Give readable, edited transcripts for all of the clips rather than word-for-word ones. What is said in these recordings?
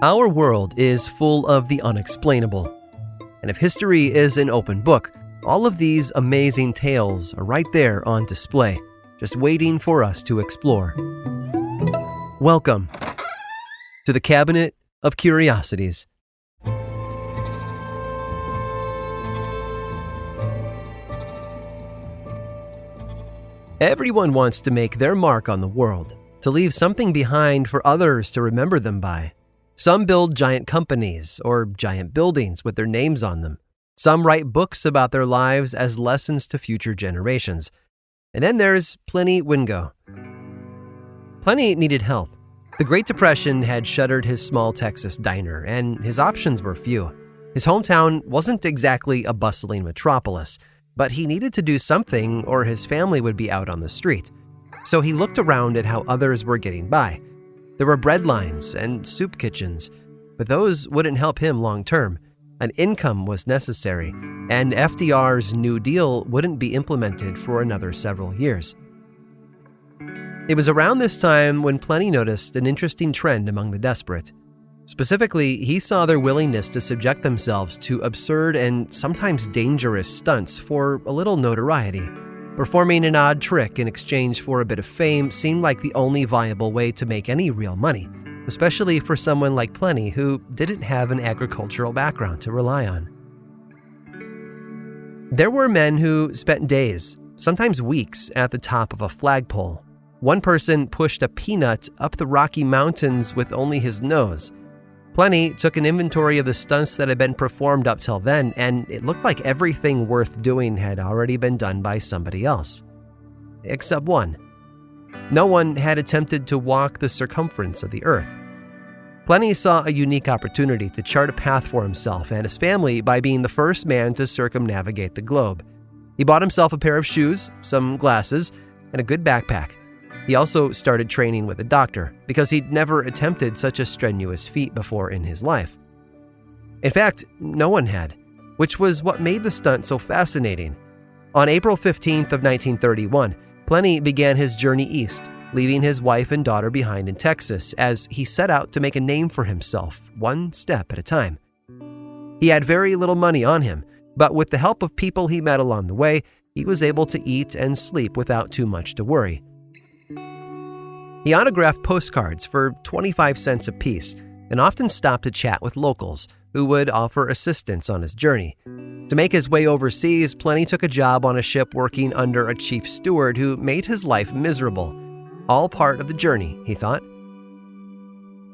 Our world is full of the unexplainable. And if history is an open book, all of these amazing tales are right there on display, just waiting for us to explore. Welcome to the Cabinet of Curiosities. Everyone wants to make their mark on the world, to leave something behind for others to remember them by. Some build giant companies or giant buildings with their names on them. Some write books about their lives as lessons to future generations. And then there's Pliny Wingo. Pliny needed help. The Great Depression had shuttered his small Texas diner, and his options were few. His hometown wasn't exactly a bustling metropolis, but he needed to do something or his family would be out on the street. So he looked around at how others were getting by. There were bread lines and soup kitchens, but those wouldn't help him long term. An income was necessary, and FDR's New Deal wouldn't be implemented for another several years. It was around this time when Pliny noticed an interesting trend among the desperate. Specifically, he saw their willingness to subject themselves to absurd and sometimes dangerous stunts for a little notoriety. Performing an odd trick in exchange for a bit of fame seemed like the only viable way to make any real money, especially for someone like Pliny who didn't have an agricultural background to rely on. There were men who spent days, sometimes weeks, at the top of a flagpole. One person pushed a peanut up the Rocky Mountains with only his nose. Pliny took an inventory of the stunts that had been performed up till then, and it looked like everything worth doing had already been done by somebody else. Except one. No one had attempted to walk the circumference of the earth. Pliny saw a unique opportunity to chart a path for himself and his family by being the first man to circumnavigate the globe. He bought himself a pair of shoes, some glasses, and a good backpack. He also started training with a doctor because he'd never attempted such a strenuous feat before in his life. In fact, no one had, which was what made the stunt so fascinating. On April 15th of 1931, Pliny began his journey east, leaving his wife and daughter behind in Texas as he set out to make a name for himself, one step at a time. He had very little money on him, but with the help of people he met along the way, he was able to eat and sleep without too much to worry. He autographed postcards for 25 cents apiece and often stopped to chat with locals who would offer assistance on his journey. To make his way overseas, Pliny took a job on a ship working under a chief steward who made his life miserable. All part of the journey, he thought.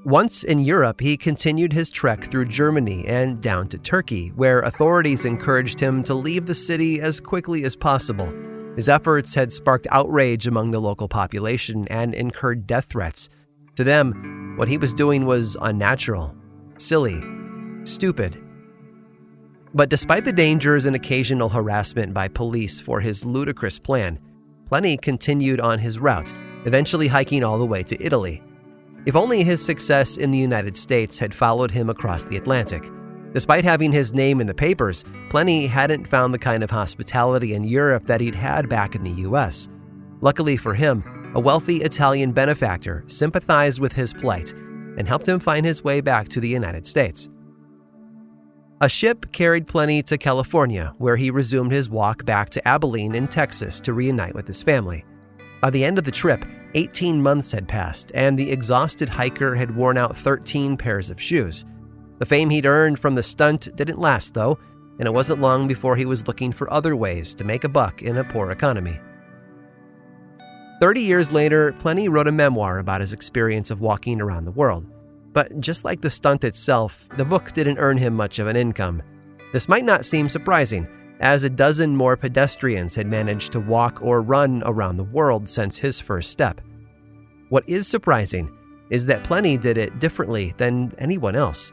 Once in Europe, he continued his trek through Germany and down to Turkey, where authorities encouraged him to leave the city as quickly as possible. His efforts had sparked outrage among the local population and incurred death threats. To them, what he was doing was unnatural, silly, stupid. But despite the dangers and occasional harassment by police for his ludicrous plan, Pliny continued on his route, eventually hiking all the way to Italy. If only his success in the United States had followed him across the Atlantic. Despite having his name in the papers, Pliny hadn't found the kind of hospitality in Europe that he'd had back in the US. Luckily for him, a wealthy Italian benefactor sympathized with his plight and helped him find his way back to the United States. A ship carried Pliny to California, where he resumed his walk back to Abilene in Texas to reunite with his family. By the end of the trip, 18 months had passed, and the exhausted hiker had worn out 13 pairs of shoes. The fame he'd earned from the stunt didn't last, though, and it wasn't long before he was looking for other ways to make a buck in a poor economy. 30 years later, Pliny wrote a memoir about his experience of walking around the world. But just like the stunt itself, the book didn't earn him much of an income. This might not seem surprising, as a dozen more pedestrians had managed to walk or run around the world since his first step. What is surprising is that Pliny did it differently than anyone else.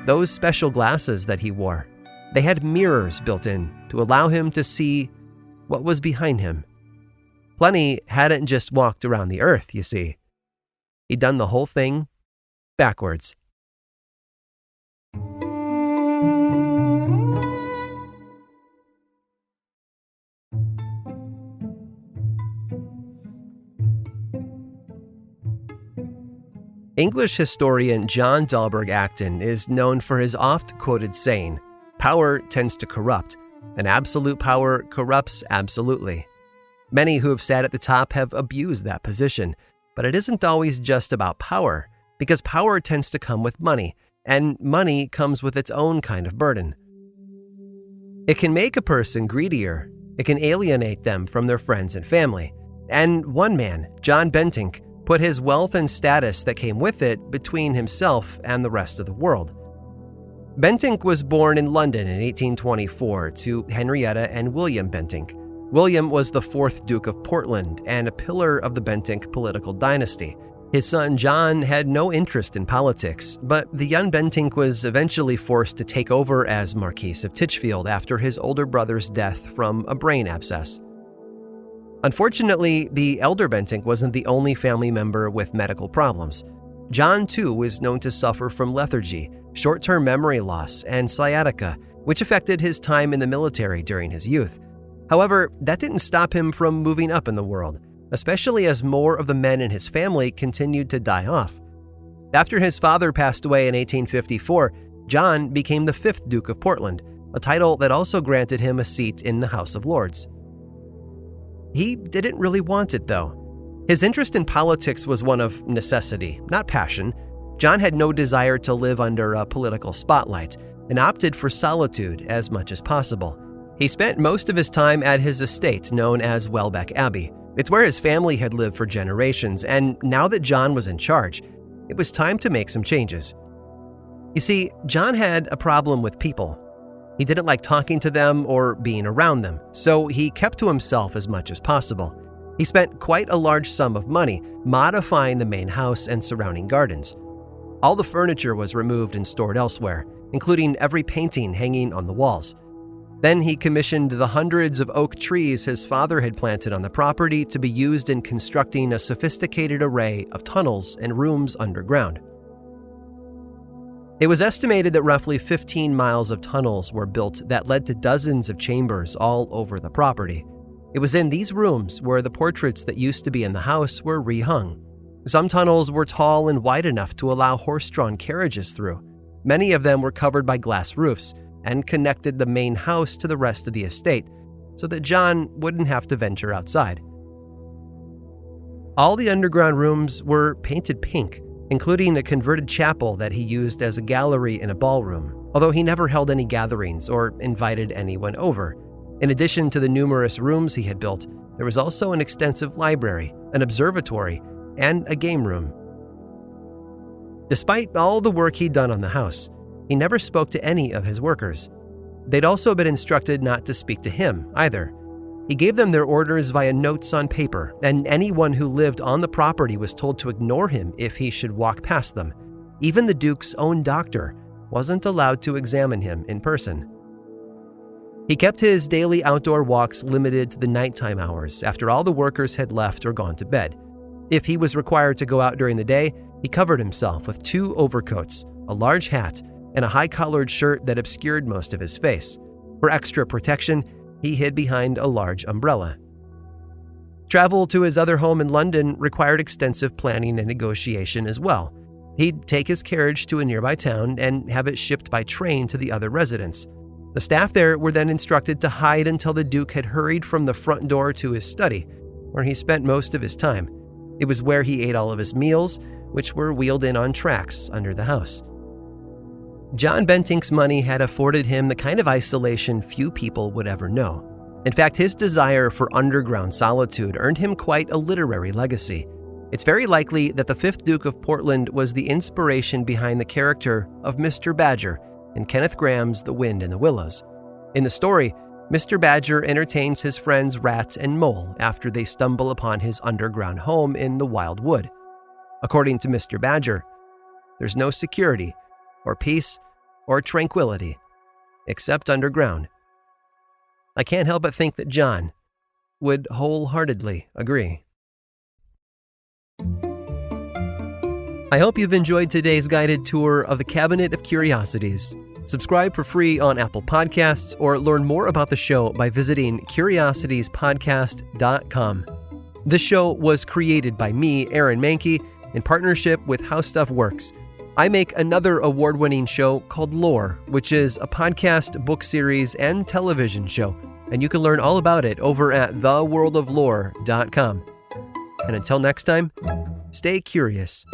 Those special glasses that he wore, they had mirrors built in to allow him to see what was behind him. Pliny hadn't just walked around the earth, you see. He'd done the whole thing backwards. English historian John Dalberg Acton is known for his oft-quoted saying, "Power tends to corrupt, and absolute power corrupts absolutely." Many who have sat at the top have abused that position, but it isn't always just about power, because power tends to come with money, and money comes with its own kind of burden. It can make a person greedier. It can alienate them from their friends and family. And one man, John Bentinck, put his wealth and status that came with it between himself and the rest of the world. Bentinck was born in London in 1824 to Henrietta and William Bentinck. William was the fourth Duke of Portland and a pillar of the Bentinck political dynasty. His son John had no interest in politics, but the young Bentinck was eventually forced to take over as Marquis of Titchfield after his older brother's death from a brain abscess. Unfortunately, the elder Bentinck wasn't the only family member with medical problems. John, too, was known to suffer from lethargy, short-term memory loss, and sciatica, which affected his time in the military during his youth. However, that didn't stop him from moving up in the world, especially as more of the men in his family continued to die off. After his father passed away in 1854, John became the fifth Duke of Portland, a title that also granted him a seat in the House of Lords. He didn't really want it, though. His interest in politics was one of necessity, not passion. John had no desire to live under a political spotlight and opted for solitude as much as possible. He spent most of his time at his estate known as Welbeck Abbey. It's where his family had lived for generations, and now that John was in charge, it was time to make some changes. You see, John had a problem with people. He didn't like talking to them or being around them, so he kept to himself as much as possible. He spent quite a large sum of money modifying the main house and surrounding gardens. All the furniture was removed and stored elsewhere, including every painting hanging on the walls. Then he commissioned the hundreds of oak trees his father had planted on the property to be used in constructing a sophisticated array of tunnels and rooms underground. It was estimated that roughly 15 miles of tunnels were built that led to dozens of chambers all over the property. It was in these rooms where the portraits that used to be in the house were rehung. Some tunnels were tall and wide enough to allow horse-drawn carriages through. Many of them were covered by glass roofs and connected the main house to the rest of the estate so that John wouldn't have to venture outside. All the underground rooms were painted pink, including a converted chapel that he used as a gallery in a ballroom, although he never held any gatherings or invited anyone over. In addition to the numerous rooms he had built, there was also an extensive library, an observatory, and a game room. Despite all the work he'd done on the house, he never spoke to any of his workers. They'd also been instructed not to speak to him either. He gave them their orders via notes on paper, and anyone who lived on the property was told to ignore him if he should walk past them. Even the Duke's own doctor wasn't allowed to examine him in person. He kept his daily outdoor walks limited to the nighttime hours after all the workers had left or gone to bed. If he was required to go out during the day, he covered himself with 2 overcoats, a large hat, and a high-collared shirt that obscured most of his face. For extra protection, he hid behind a large umbrella. Travel to his other home in London required extensive planning and negotiation as well. He'd take his carriage to a nearby town and have it shipped by train to the other residents. The staff there were then instructed to hide until the Duke had hurried from the front door to his study, where he spent most of his time. It was where he ate all of his meals, which were wheeled in on tracks under the house. John Bentinck's money had afforded him the kind of isolation few people would ever know. In fact, his desire for underground solitude earned him quite a literary legacy. It's very likely that the 5th Duke of Portland was the inspiration behind the character of Mr. Badger in Kenneth Grahame's The Wind in the Willows. In the story, Mr. Badger entertains his friends Rat and Mole after they stumble upon his underground home in the Wild Wood. According to Mr. Badger, there's no security or peace or tranquility except underground. I can't help but think that John would wholeheartedly agree. I hope you've enjoyed today's guided tour of the Cabinet of Curiosities. Subscribe for free on Apple Podcasts or learn more about the show by visiting curiositiespodcast.com. This show was created by me, Aaron Mahnke, in partnership with How Stuff Works. I make another award-winning show called Lore, which is a podcast, book series, and television show. And you can learn all about it over at theworldoflore.com. And until next time, stay curious.